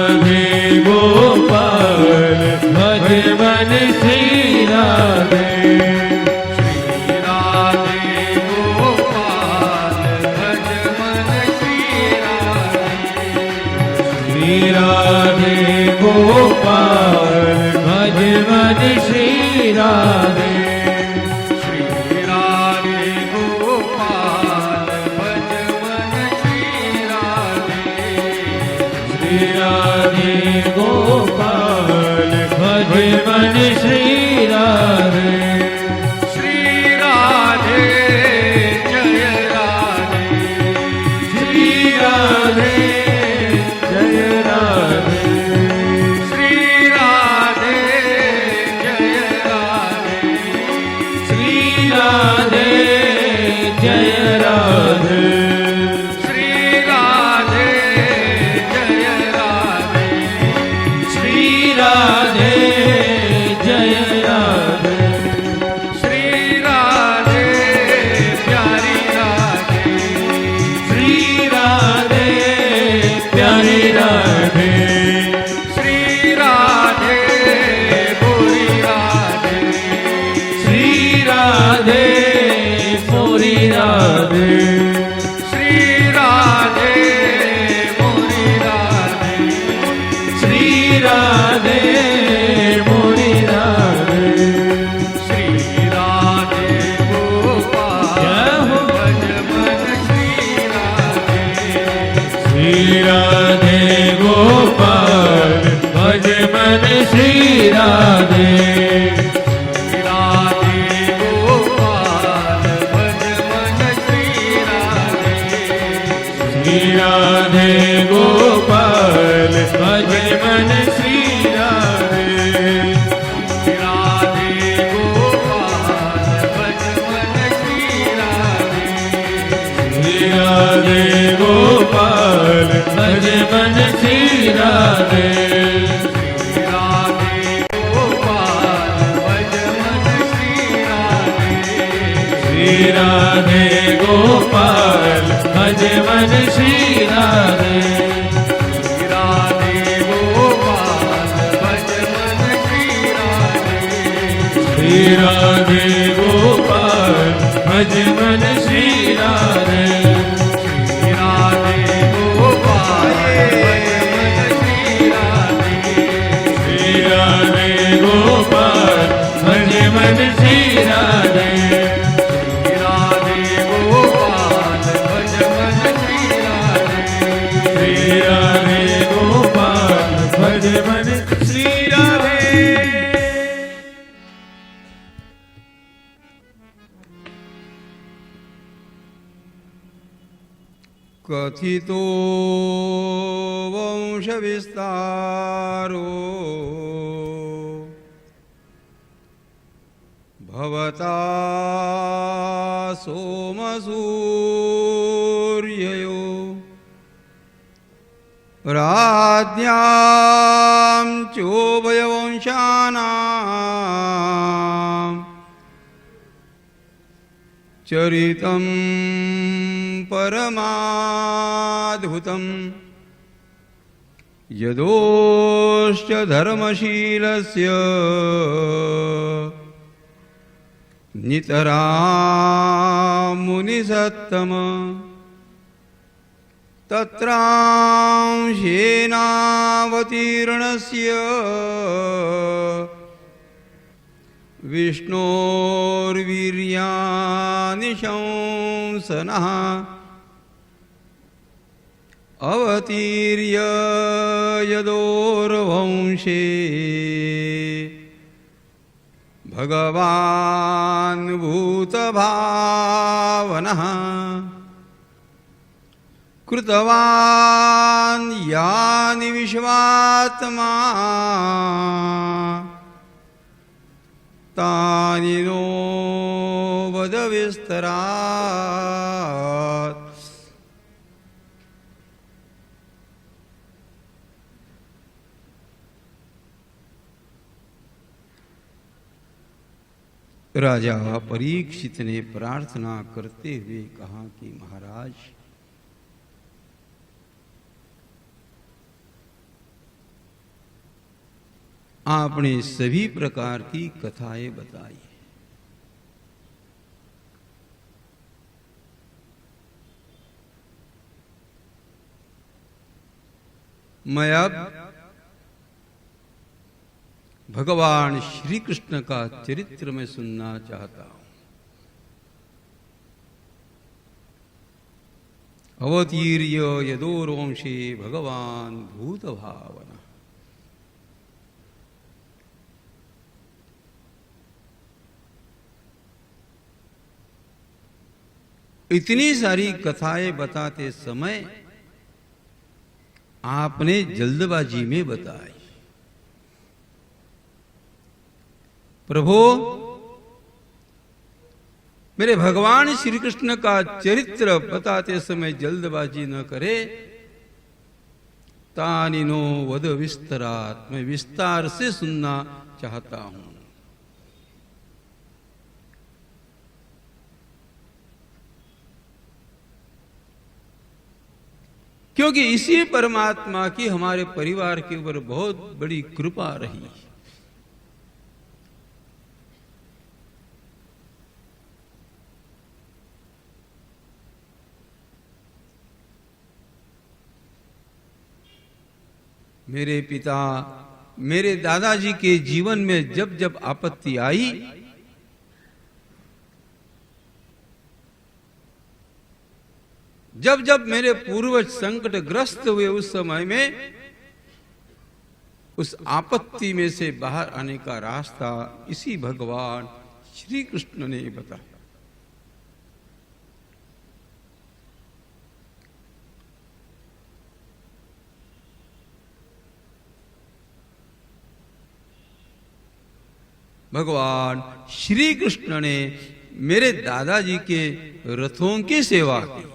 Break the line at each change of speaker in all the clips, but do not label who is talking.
राधे गोपाल भज मन श्री राधे।
श्री राधे गोपाल भज मन श्री राधे।
श्री राधे गोपाल भज मन श्री राधे।
श्री राधे गोपाल भज मन श्री राधे।
श्री राधे गोपाल भज मन श्री राधे।
श्री राधे जय राधे।
श्री राधे जय राधे।
श्री राधे जय राधे।
श्री राधे जय राधे।
श्री राधे जय राधे।
श्री राधे जय राधे।
श्री राधे प्यारी राधे।
श्री राधे प्यारी राधे।
श्री राधे गोरी राधे।
श्री राधे मोरी राधे।
श्री राधे मोरी राधे।
श्री राधे मोरी राधे।
श्री राधे गोपाल भज मन श्री राधे।
श्री राधे गोपाल भज मन श्री राधे।
श्री राधे गोपाल भज मन श्री राधे।
श्री राधे गोपाल भज मन श्री राधे।
श्री राधे गोपाल भज मन श्री राधे।
श्री राधे गोपाल भज मन श्री राधे।
श्री राधे गोपाल भज मन श्री राधे।
श्री राधे गोपाल भज मन श्री राधे।
श्री राधे गोपाल भज मन श्री राधे।
श्री राधे गोपाल भज मन श्री राधे।
श्री राधे गोपाल भज मन श्री राधे।
श्री राधे गोपाल भज मन श्री राधे।
श्री राधे गोपाल भज मन श्री राधे।
कथितो वंशविस्तारो भवता सोमसूर्ययो राज्ञां चोभयवंशानां चरितं परमाद्भुतं यदोश्च धर्मशीलस्य नितरां मुनिसत्तम तत्रांशेनावतीर्णस्य विष्णोर्वीर्यानिशंसनः अवतीर्य यदोर्वंशे भगवान् भूतभावनः कृतवान् यानि विश्वात्मा तानि नो वद विस्तरात्। राजा परीक्षित ने प्रार्थना करते हुए कहा कि महाराज, आपने सभी प्रकार की कथाएं बताई। मैं अब भगवान श्री कृष्ण का चरित्र में सुनना चाहता हूं। अवतीर्य यदोर्वंशे भगवान भूत भावना। इतनी सारी कथाएं बताते समय आपने जल्दबाजी में बताई। प्रभु, मेरे भगवान श्री कृष्ण का चरित्र बताते समय जल्दबाजी न करे। तानिनो वद विस्तरात, मैं विस्तार से सुनना चाहता हूं। क्योंकि इसी परमात्मा की हमारे परिवार के ऊपर बहुत बड़ी कृपा रही। मेरे पिता, मेरे दादाजी के जीवन में जब जब आपत्ति आई, जब जब मेरे पूर्वज संकटग्रस्त हुए, उस समय में उस आपत्ति में से बाहर आने का रास्ता इसी भगवान श्री कृष्ण ने बताया। भगवान श्री कृष्ण ने मेरे दादाजी के रथों की सेवा की।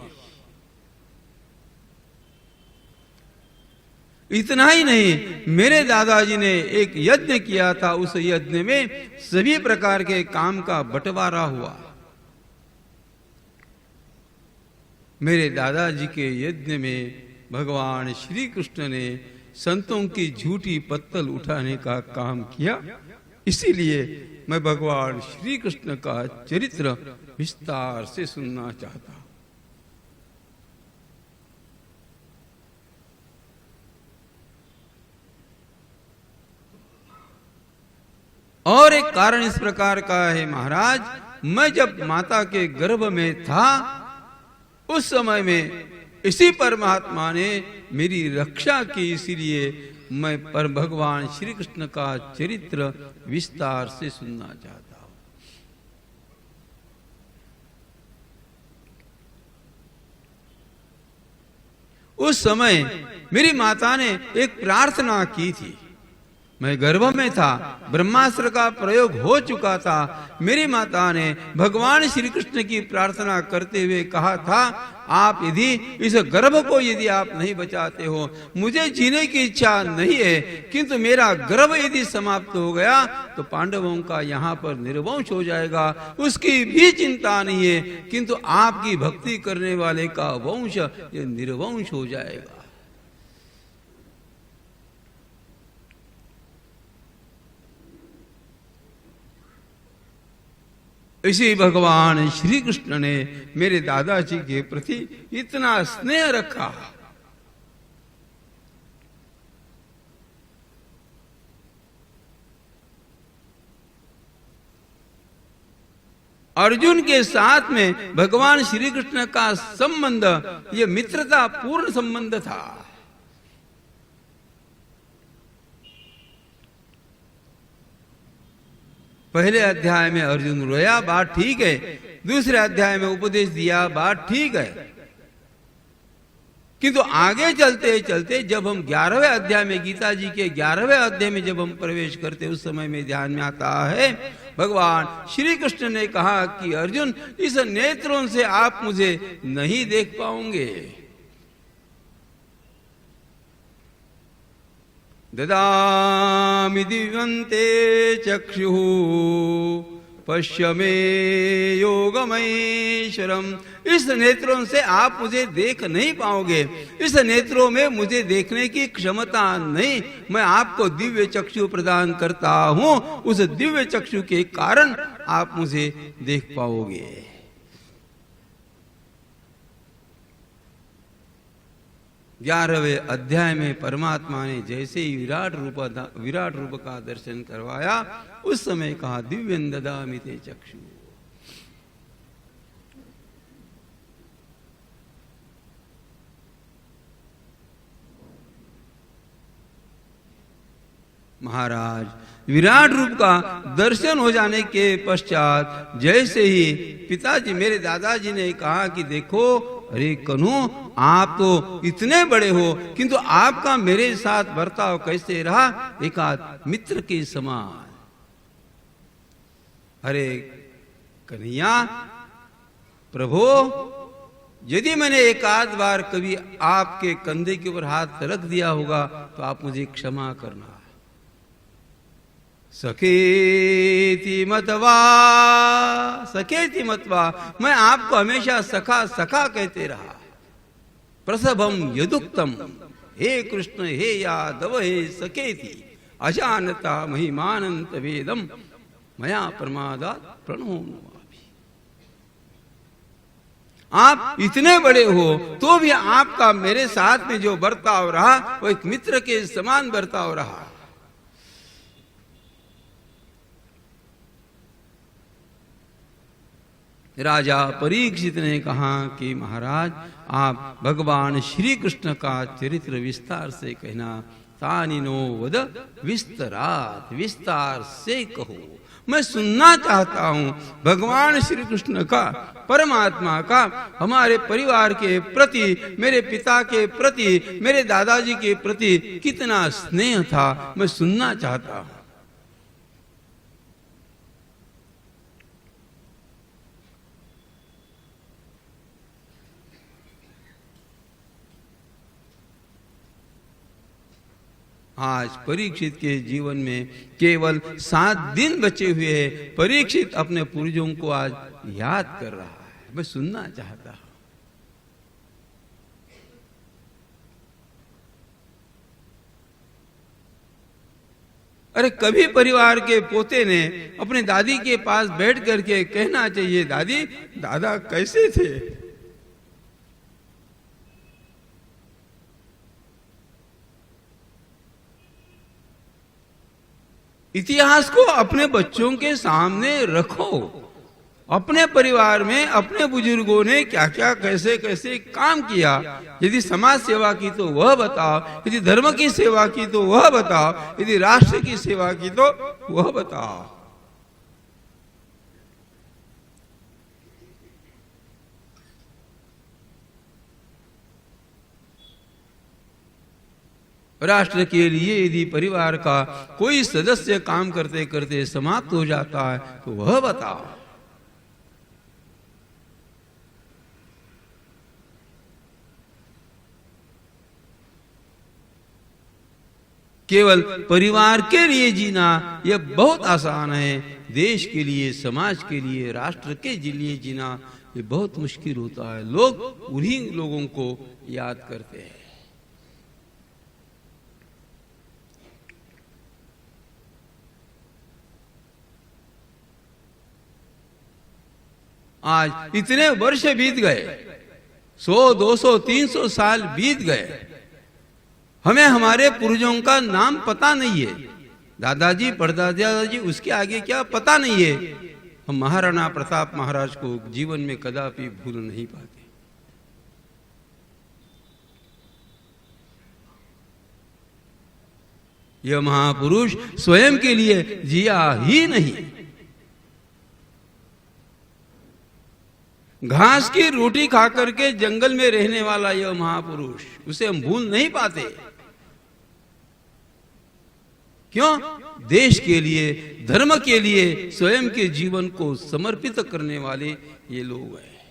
इतना ही नहीं, मेरे दादाजी ने एक यज्ञ किया था। उस यज्ञ में सभी प्रकार के काम का बंटवारा हुआ। मेरे दादाजी के यज्ञ में भगवान श्री कृष्ण ने संतों की झूठी पत्तल उठाने का काम किया। इसीलिए मैं भगवान श्री कृष्ण का चरित्र विस्तार से सुनना चाहता हूं। और एक कारण इस प्रकार का है महाराज, मैं जब माता के गर्भ में था, उस समय में इसी परमात्मा ने मेरी रक्षा की। इसीलिए मैं पर भगवान श्री कृष्ण का चरित्र विस्तार से सुनना चाहता हूं। उस समय मेरी माता ने एक प्रार्थना की थी। मैं गर्भ में था, ब्रह्मास्त्र का प्रयोग हो चुका था। मेरी माता ने भगवान श्री कृष्ण की प्रार्थना करते हुए कहा था, आप यदि इस गर्भ को यदि आप नहीं बचाते हो, मुझे जीने की इच्छा नहीं है, किंतु मेरा गर्भ यदि समाप्त हो गया तो पांडवों का यहाँ पर निर्वंश हो जाएगा। उसकी भी चिंता नहीं है, किंतु आपकी भक्ति करने वाले का वंश ये निर्वंश हो जाएगा। इसी भगवान श्री कृष्ण ने मेरे दादाजी के प्रति इतना स्नेह रखा। अर्जुन के साथ में भगवान श्री कृष्ण का संबंध ये मित्रता पूर्ण संबंध था। पहले अध्याय में अर्जुन रोया, बात ठीक है। दूसरे अध्याय में उपदेश दिया, बात ठीक है। किंतु आगे चलते चलते जब हम 11वें अध्याय में, गीता जी के 11वें अध्याय में जब हम प्रवेश करते, उस समय में ध्यान में आता है भगवान श्री कृष्ण ने कहा कि अर्जुन, इस नेत्रों से आप मुझे नहीं देख पाओगे। ददामि दिव्यन्ते चक्षुः पश्य मे योगमैश्वरम। इस नेत्रों से आप मुझे देख नहीं पाओगे, इस नेत्रों में मुझे देखने की क्षमता नहीं। मैं आपको दिव्य चक्षु प्रदान करता हूं, उस दिव्य चक्षु के कारण आप मुझे देख पाओगे। 11वें अध्याय में परमात्मा ने जैसे ही विराट रूप का दर्शन करवाया, उस समय कहा दिव्यं ददामि ते चक्षु। महाराज विराट रूप का दर्शन हो जाने के पश्चात जैसे ही पिताजी मेरे दादाजी ने कहा कि देखो, अरे कन्हू, आप तो इतने बड़े हो, किंतु आपका मेरे साथ बर्ताव कैसे रहा, एकाध मित्र के समान। अरे कन्हैया, प्रभु, यदि मैंने एकाध बार कभी आपके कंधे के ऊपर हाथ रख दिया होगा तो आप मुझे क्षमा करना। सखेति मतवा, सखेति मतवा, मैं आपको हमेशा सखा सखा कहते रहा। प्रसभम यदुक्तम, हे कृष्ण हे यादव हे सखेति, अजानता महिमानंत वेदम मया प्रमादात प्रणोमि। आप इतने बड़े हो तो भी आपका मेरे साथ में जो बर्ताव रहा वो एक मित्र के समान बर्ताव रहा। राजा परीक्षित ने कहा कि महाराज, आप भगवान श्री कृष्ण का चरित्र विस्तार से कहना। तानिनो वद विस्तरात, विस्तार से कहो, मैं सुनना चाहता हूं भगवान श्री कृष्ण का, परमात्मा का हमारे परिवार के प्रति, मेरे पिता के प्रति, मेरे दादाजी के प्रति कितना स्नेह था, मैं सुनना चाहता हूं। आज परीक्षित के जीवन में केवल 7 दिन बचे हुए हैं। परीक्षित अपने पूर्वजों को आज याद कर रहा है, मैं सुनना चाहता हूं। अरे कभी परिवार के पोते ने अपने दादी के पास बैठ करके कहना चाहिए, दादी, दादा कैसे थे। इतिहास को अपने बच्चों के सामने रखो। अपने परिवार में अपने बुजुर्गों ने क्या क्या कैसे कैसे काम किया। यदि समाज सेवा की तो वह बताओ, यदि धर्म की सेवा की तो वह बताओ, यदि राष्ट्र की सेवा की तो वह बताओ। राष्ट्र के लिए यदि परिवार का कोई सदस्य काम करते करते समाप्त हो जाता है तो वह बताओ। केवल परिवार के लिए जीना यह बहुत आसान है, देश के लिए, समाज के लिए, राष्ट्र के लिए जीना ये बहुत मुश्किल होता है। लोग उन्हीं लोगों को याद करते हैं। आज इतने वर्ष बीत गए, 100, 200, 300 साल बीत गए, हमें हमारे पूर्वजों का नाम पता नहीं है। दादाजी, परदादाजी, उसके आगे क्या पता नहीं है। हम महाराणा प्रताप महाराज को जीवन में कदापि भूल नहीं पाते। यह महापुरुष स्वयं के लिए जिया ही नहीं। घास की रोटी खाकर के जंगल में रहने वाला यह महापुरुष, उसे हम भूल नहीं पाते। क्यों? देश के लिए, धर्म के लिए स्वयं के जीवन को समर्पित करने वाले ये लोग हैं।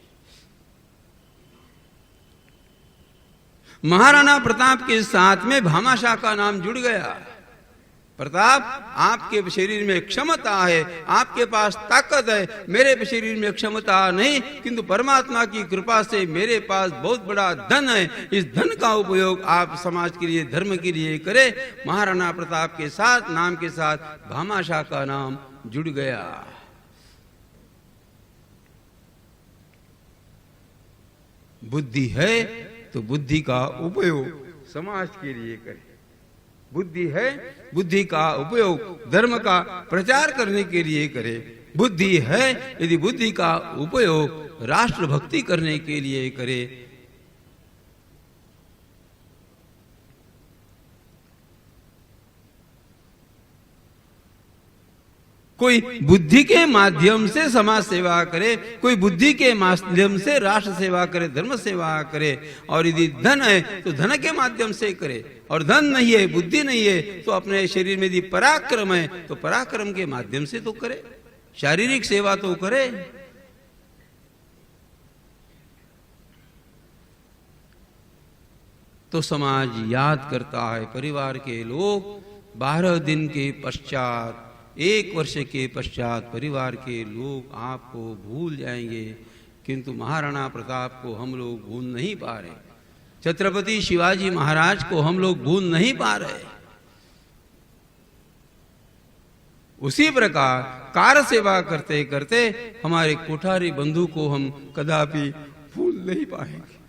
महाराणा प्रताप के साथ में भामाशाह का नाम जुड़ गया। प्रताप, आपके शरीर में क्षमता है, आपके पास ताकत है, मेरे शरीर में क्षमता नहीं, किंतु परमात्मा की कृपा से मेरे पास बहुत बड़ा धन है। इस धन का उपयोग आप समाज के लिए, धर्म के लिए करें। महाराणा प्रताप के साथ, नाम के साथ भामाशाह का नाम जुड़ गया। बुद्धि है तो बुद्धि का उपयोग समाज के लिए करें। बुद्धि है, बुद्धि का उपयोग धर्म का प्रचार करने के लिए करें। बुद्धि है, यदि बुद्धि का उपयोग राष्ट्र भक्ति करने के लिए करें। कोई बुद्धि के माध्यम से समाज सेवा करे, कोई बुद्धि के माध्यम से राष्ट्र सेवा करे, धर्म सेवा करे। और यदि धन है तो धन के माध्यम से करे, और धन नहीं है, बुद्धि नहीं है, तो अपने शरीर में यदि पराक्रम है तो पराक्रम के माध्यम से तो करे, शारीरिक सेवा तो करे। तो समाज याद करता है, परिवार के लोग 12 दिन के पश्चात, 1 वर्ष के पश्चात परिवार के लोग आपको भूल जाएंगे, किंतु महाराणा प्रताप को हम लोग भूल नहीं पा रहे, छत्रपति शिवाजी महाराज को हम लोग भूल नहीं पा रहे। उसी प्रकार कार सेवा करते करते हमारे कोठारी बंधु को हम कदापि भूल नहीं पाएंगे।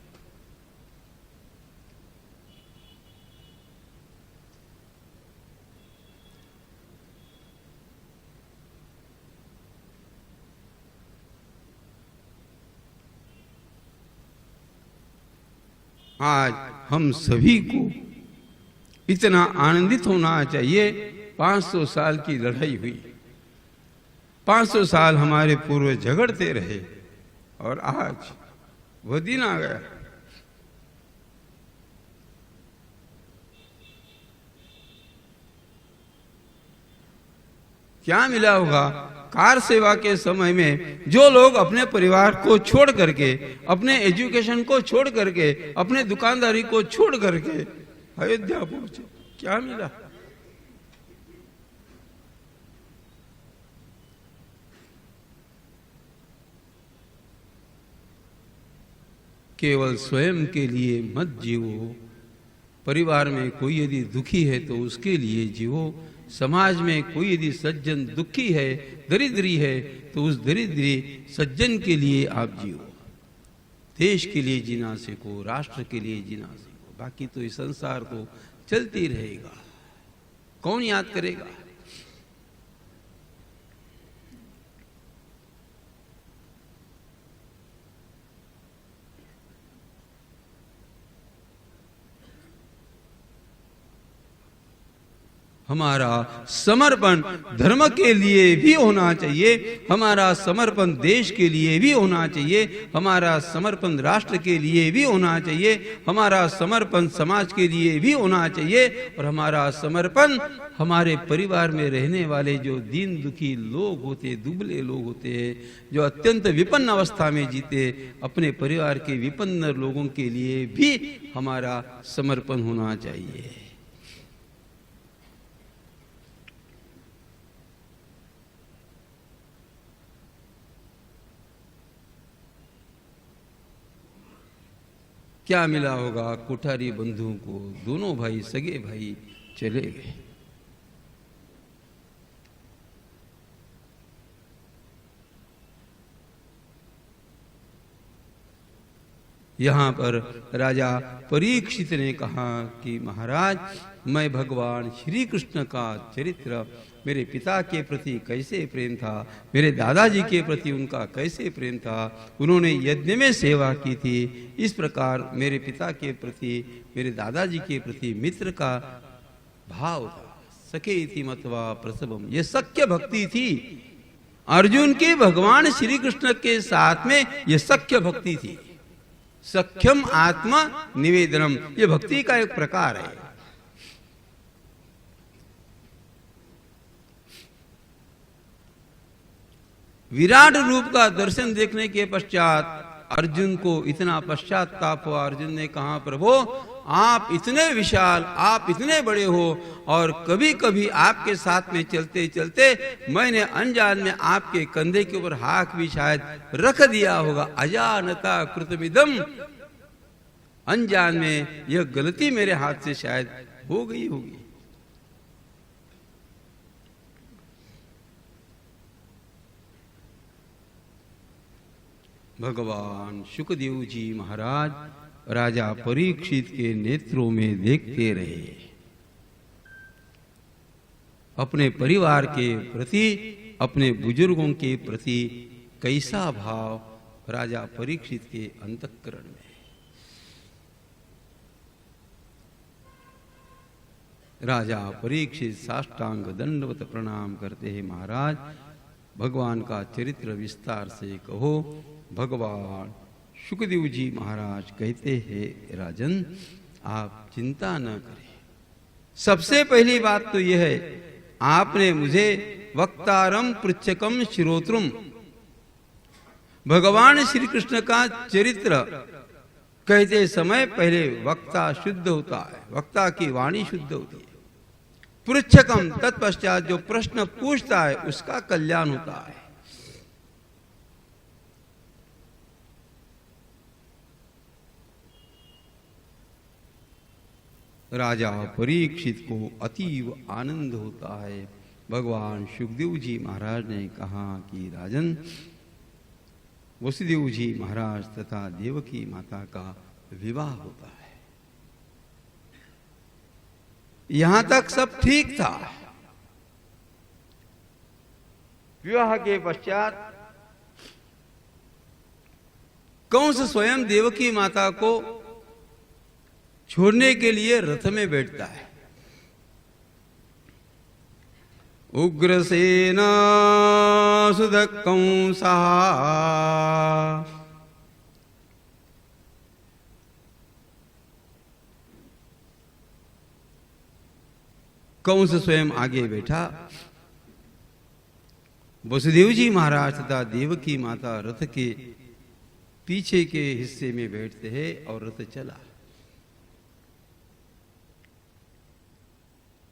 आज हम सभी को इतना आनंदित होना चाहिए। 500 साल की लड़ाई हुई, 500 साल हमारे पूर्वज झगड़ते रहे, और आज वह दिन आ गया। क्या मिला होगा? कार सेवा के समय में जो लोग अपने परिवार को छोड़ करके, अपने एजुकेशन को छोड़ करके, अपने दुकानदारी को छोड़ करके अयोध्या पहुंचे, क्या मिला? केवल स्वयं के लिए मत जियो। परिवार में कोई यदि दुखी है तो उसके लिए जियो। समाज में कोई यदि सज्जन दुखी है, दरिद्री है, तो उस दरिद्री सज्जन के लिए आप जियो। देश के लिए जीना सीखो, राष्ट्र के लिए जीना सीखो, बाकी तो इस संसार तो चलती रहेगा, कौन याद करेगा? हमारा समर्पण धर्म के लिए भी होना चाहिए, हमारा समर्पण देश के लिए भी होना चाहिए, हमारा समर्पण राष्ट्र के लिए भी होना चाहिए, हमारा समर्पण समाज के लिए भी होना चाहिए, और हमारा समर्पण हमारे परिवार में रहने वाले जो दीन दुखी लोग होते, दुबले लोग होते हैं, जो अत्यंत विपन्न अवस्था में जीते, अपने परिवार के विपन्न लोगों के लिए भी हमारा समर्पण होना चाहिए। क्या मिला होगा? कोठारी बंधुओं को दोनों भाई, सगे भाई चले गए। यहाँ पर राजा परीक्षित ने कहा कि महाराज, मैं भगवान श्री कृष्ण का चरित्र, मेरे पिता के प्रति कैसे प्रेम था, मेरे दादाजी के प्रति उनका कैसे प्रेम था, उन्होंने यज्ञ में सेवा की थी, इस प्रकार मेरे पिता के प्रति, मेरे दादाजी के प्रति मित्र का भाव था। सखे इति मत्वा प्रसवम, ये सख्य भक्ति थी। अर्जुन की भगवान श्री कृष्ण के साथ में ये सख्य भक्ति थी। सख्यम आत्मा निवेदनम, ये भक्ति का एक प्रकार है। विराट रूप का दर्शन देखने के पश्चात अर्जुन को इतना पश्चाताप हुआ। अर्जुन ने कहा, प्रभु आप इतने विशाल, आप इतने बड़े हो, और कभी कभी आपके साथ में चलते चलते मैंने अनजान में आपके कंधे के ऊपर हाथ भी शायद रख दिया होगा। अजानता कृतमिदम, अनजान में यह गलती मेरे हाथ से शायद हो गई होगी। भगवान शुकदेव जी महाराज राजा परीक्षित के नेत्रों में देखते रहे। अपने परिवार के प्रति, अपने बुजुर्गों के प्रति कैसा भाव राजा परीक्षित के अंतःकरण में। राजा परीक्षित साष्टांग दंडवत प्रणाम करते हैं। महाराज, भगवान का चरित्र विस्तार से कहो। भगवान शुकदेव जी महाराज कहते हैं, राजन आप चिंता न करें। सबसे पहली बात तो यह है, आपने मुझे वक्तारम पृच्छकम श्रोत्रम, भगवान श्री कृष्ण का चरित्र कहते समय पहले वक्ता शुद्ध होता है, वक्ता की वाणी शुद्ध होती है। पृच्छकम, तत्पश्चात जो प्रश्न पूछता है उसका कल्याण होता है। राजा परीक्षित को अतीव आनंद होता है। भगवान सुखदेव जी महाराज ने कहा कि राजन, वसुदेव जी महाराज तथा देवकी माता का विवाह होता है। यहां तक सब ठीक था। विवाह के पश्चात कंस स्वयं देवकी माता को छोड़ने के लिए रथ में बैठता है। उग्रसेन सुध कंसा, कंस स्वयं आगे बैठा। वसुदेव जी महाराज तथा देवकी माता रथ के पीछे के हिस्से में बैठते हैं और रथ चला।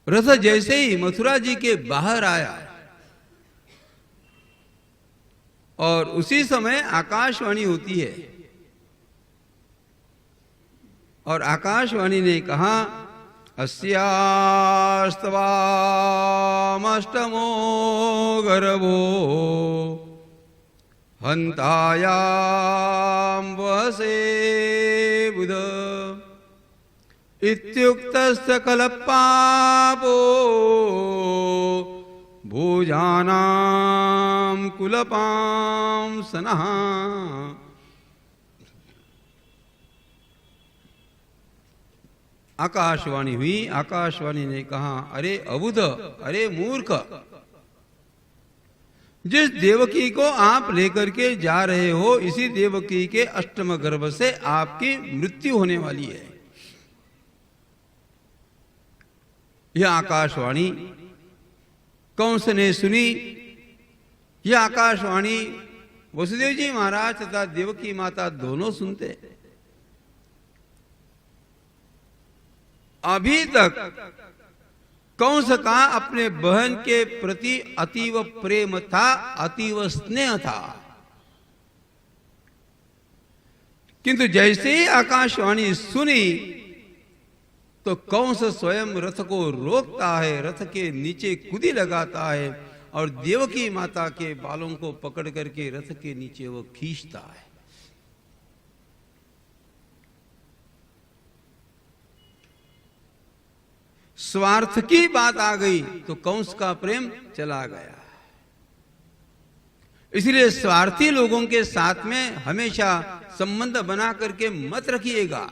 रथ जैसे ही मथुरा जी के बाहर आया और उसी समय आकाशवाणी होती है, और आकाशवाणी ने कहा, अस्यास्तवामष्टमो गर्भो हन्तायां वसे बुध इत्युक्तस्य कलपापो भुजानां कुलपां सनः। आकाशवाणी हुई। आकाशवाणी ने कहा, अरे अबुध, अरे मूर्ख, जिस देवकी को आप लेकर के जा रहे हो, इसी देवकी के अष्टम गर्भ से आपकी मृत्यु होने वाली है। यह आकाशवाणी कंस ने सुनी। यह आकाशवाणी वसुदेव जी महाराज तथा देवकी माता दोनों सुनते। अभी तक कंस का अपने बहन के प्रति अतीव प्रेम था, अतीव स्नेह था, किंतु जैसे ही आकाशवाणी सुनी तो कंस स्वयं रथ को रोकता है, रथ के नीचे कूदी लगाता है और देवकी माता के बालों को पकड़ करके रथ के नीचे वो खींचता है। स्वार्थ की बात आ गई तो कंस का प्रेम चला गया। इसलिए स्वार्थी लोगों के साथ में हमेशा संबंध बना करके मत रखिएगा।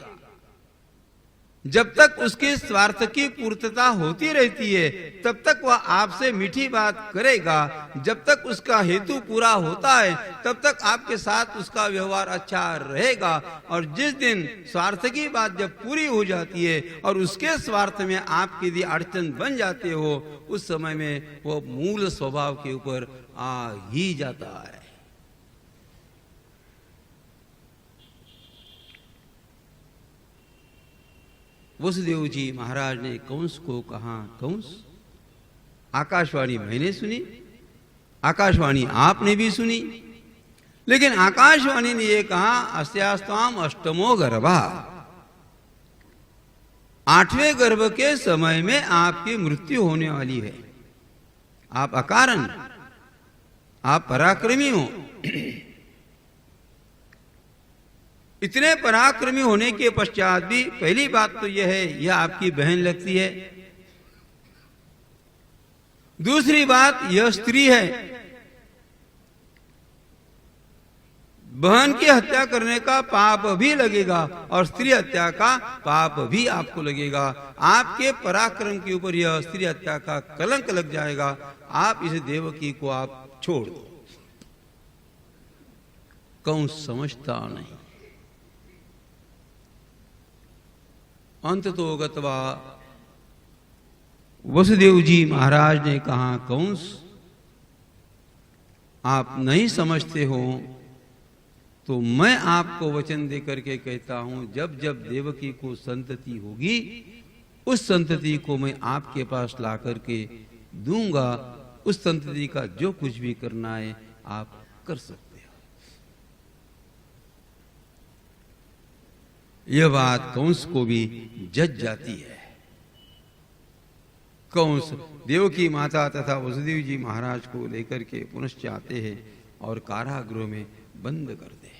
जब तक उसके स्वार्थ की पूर्तता होती रहती है तब तक वह आपसे मीठी बात करेगा। जब तक उसका हेतु पूरा होता है तब तक आपके साथ उसका व्यवहार अच्छा रहेगा। और जिस दिन स्वार्थ की बात जब पूरी हो जाती है और उसके स्वार्थ में आप यदि अड़चन बन जाते हो, उस समय में वो मूल स्वभाव के ऊपर आ ही जाता है। वसुदेव जी महाराज ने कंस को कहा, कंस, आकाशवाणी मैंने सुनी, आकाशवाणी आपने भी सुनी, लेकिन आकाशवाणी ने यह कहा अस्यास्ताम अष्टमो गर्भा, 8वें गर्भ के समय में आपकी मृत्यु होने वाली है। आप अकारण, आप पराक्रमी हो। इतने पराक्रमी होने के पश्चात भी पहली बात तो यह है, यह आपकी बहन लगती है। दूसरी बात, यह स्त्री है। बहन की हत्या करने का पाप भी लगेगा और स्त्री हत्या का पाप भी आपको लगेगा। आपके पराक्रम के ऊपर यह स्त्री हत्या का कलंक लग जाएगा। आप इस देवकी को आप छोड़ दो। कंस समझता नहीं। अंत तो गत्वा वसुदेव जी महाराज ने कहा, कंस, आप नहीं समझते हो तो मैं आपको वचन देकर के कहता हूं, जब जब देवकी को संतति होगी उस संतति को मैं आपके पास ला करके दूंगा। उस संतति का जो कुछ भी करना है आप कर सकते हो। यह बात कंस को भी जज जाती है। कंस देवकी माता तथा वसुदेव जी महाराज को लेकर के पुनश्च आते हैं और कारागृह में बंद कर दे।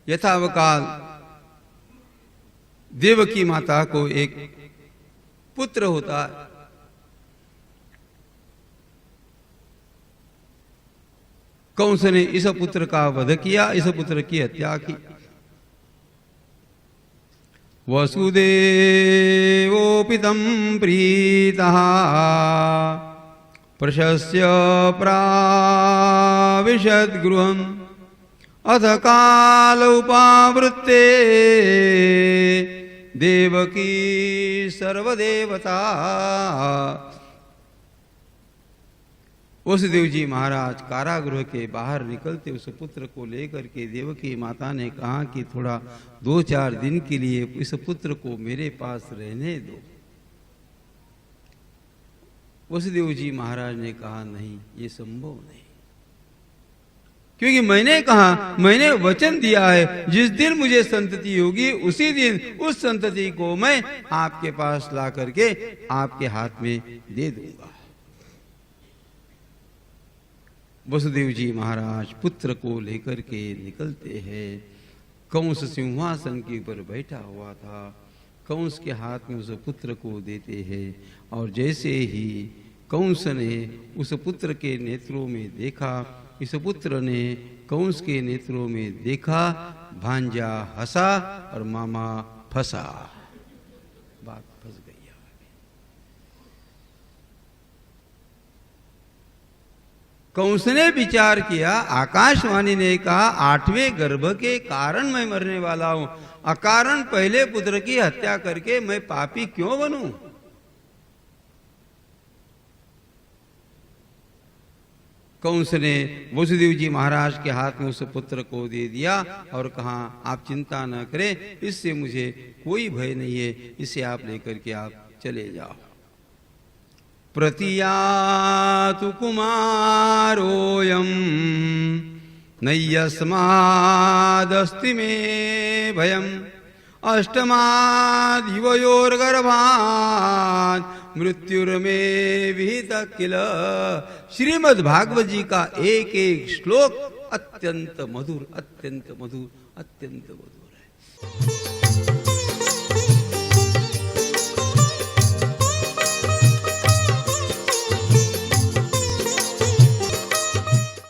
यथावकाल देवकी माता को एक पुत्र होता है। कंस ने इस पुत्र का वध किया, इस पुत्र की हत्या की। वसुदेवोपितं प्रीतः प्रशस्य प्राविशद् गृहम् अथ काल उपावृत्ते देवकी सर्वदेवता। वसुदेव जी महाराज कारागृह के बाहर निकलते उस पुत्र को लेकर के देवकी माता ने कहा कि थोड़ा 2-4 दिन के लिए इस पुत्र को मेरे पास रहने दो। वसुदेव जी महाराज ने कहा, नहीं, ये संभव नहीं, क्योंकि मैंने कहा, मैंने वचन दिया है जिस दिन मुझे संतति होगी उसी दिन उस संतति को मैं आपके पास ला करके आपके हाथ में दे दूंगा। वसुदेव जी महाराज पुत्र को लेकर के निकलते हैं। कंस सिंहासन के ऊपर बैठा हुआ था। कंस के हाथ में उस पुत्र को देते हैं और जैसे ही कंस ने उस पुत्र के नेत्रों में देखा, इस पुत्र ने कंस के नेत्रों में देखा, भांजा हंसा और मामा फंसा। बात फंस गई। कंस ने विचार किया, आकाशवाणी ने कहा 8वें गर्भ के कारण मैं मरने वाला हूं, अकारण पहले पुत्र की हत्या करके मैं पापी क्यों बनूं? कंस ने वसुदेव जी महाराज के हाथ में उस पुत्र को दे दिया और कहा, आप चिंता न करें, इससे मुझे कोई भय नहीं है, इसे आप लेकर के आप चले जाओ। प्रतियातु कुमारोऽयं नय्यस्मादस्ति मे भयम् अष्टमाद्युवयोर्गर्भात् मृत्युर्मे विहित किल। श्रीमद् भागवत जी का एक एक श्लोक अत्यंत मधुर, अत्यंत मधुर, अत्यंत मधुर है।